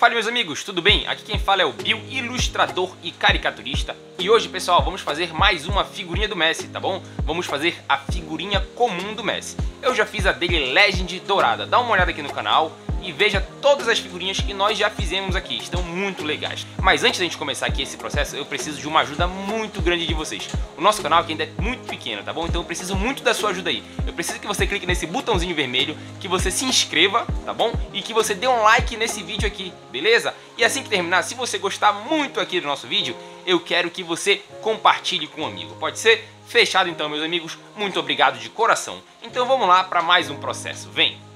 Fala, meus amigos, tudo bem? Aqui quem fala é o Bill, ilustrador e caricaturista. E hoje, pessoal, vamos fazer mais uma figurinha do Messi, tá bom? Vamos fazer a figurinha comum do Messi. Eu já fiz a dele Legend dourada. Dá uma olhada aqui no canal e veja todas as figurinhas que nós já fizemos aqui, estão muito legais. Mas antes da gente começar aqui esse processo, eu preciso de uma ajuda muito grande de vocês. O nosso canal aqui ainda é muito pequeno, tá bom? Então eu preciso muito da sua ajuda aí. Eu preciso que você clique nesse botãozinho vermelho, que você se inscreva, tá bom? E que você dê um like nesse vídeo aqui, beleza? E assim que terminar, se você gostar muito aqui do nosso vídeo, eu quero que você compartilhe com um amigo, pode ser? Fechado então, meus amigos, muito obrigado de coração. Então vamos lá para mais um processo, vem!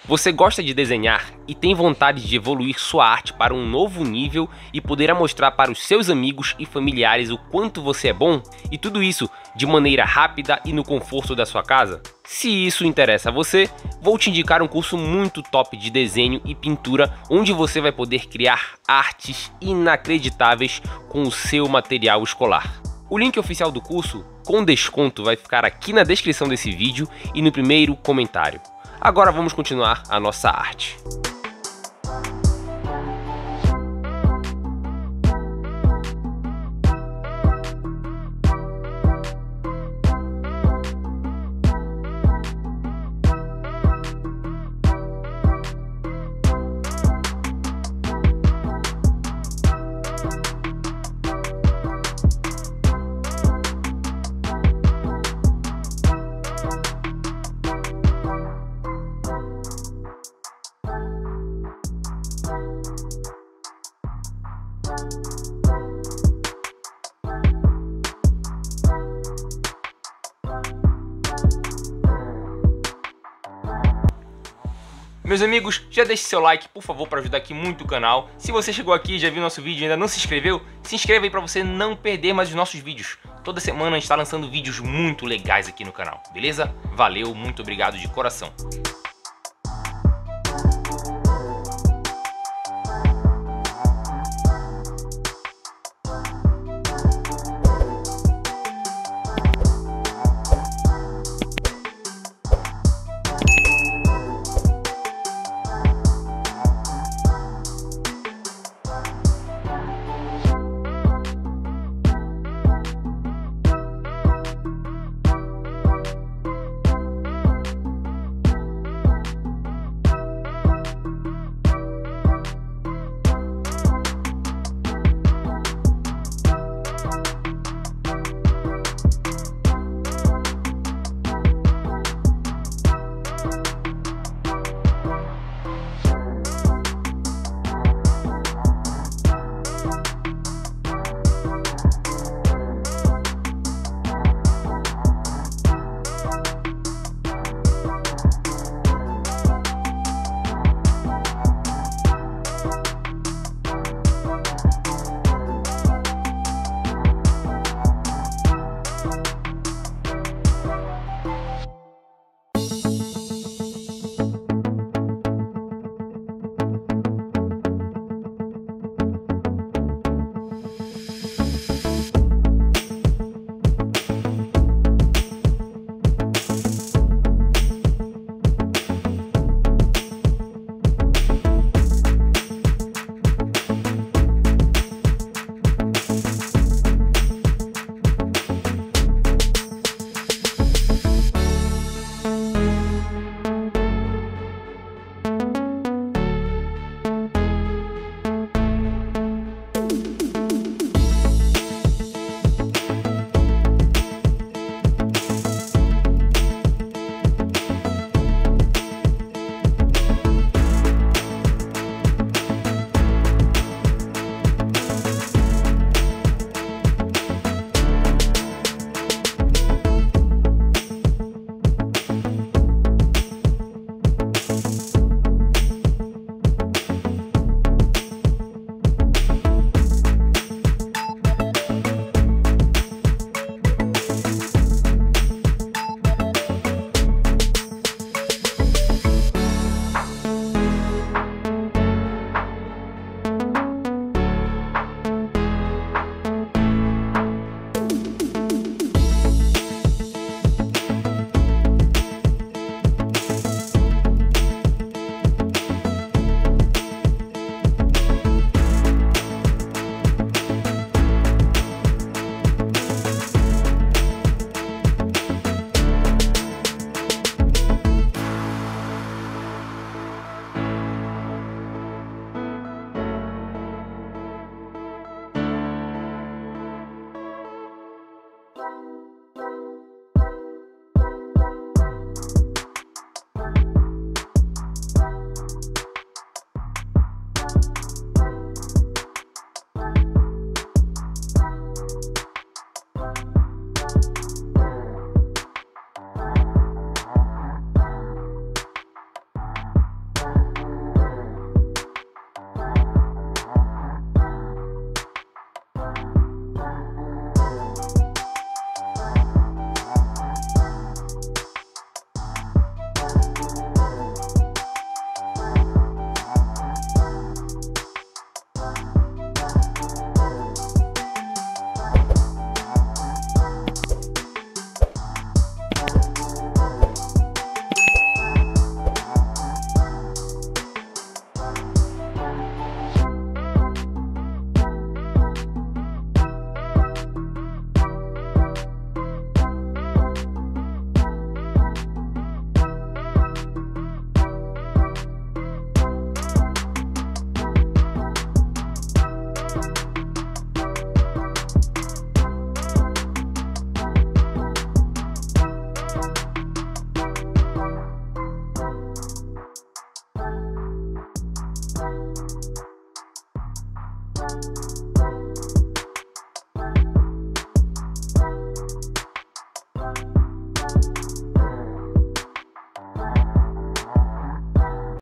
Você gosta de desenhar e tem vontade de evoluir sua arte para um novo nível e poder mostrar para os seus amigos e familiares o quanto você é bom? E tudo isso de maneira rápida e no conforto da sua casa? Se isso interessa a você, vou te indicar um curso muito top de desenho e pintura, onde você vai poder criar artes inacreditáveis com o seu material escolar. O link oficial do curso, com desconto, vai ficar aqui na descrição desse vídeo e no primeiro comentário. Agora vamos continuar a nossa arte. Meus amigos, já deixe seu like, por favor, para ajudar aqui muito o canal. Se você chegou aqui e já viu nosso vídeo e ainda não se inscreveu, se inscreva aí para você não perder mais os nossos vídeos. Toda semana a gente está lançando vídeos muito legais aqui no canal, beleza? Valeu, muito obrigado de coração.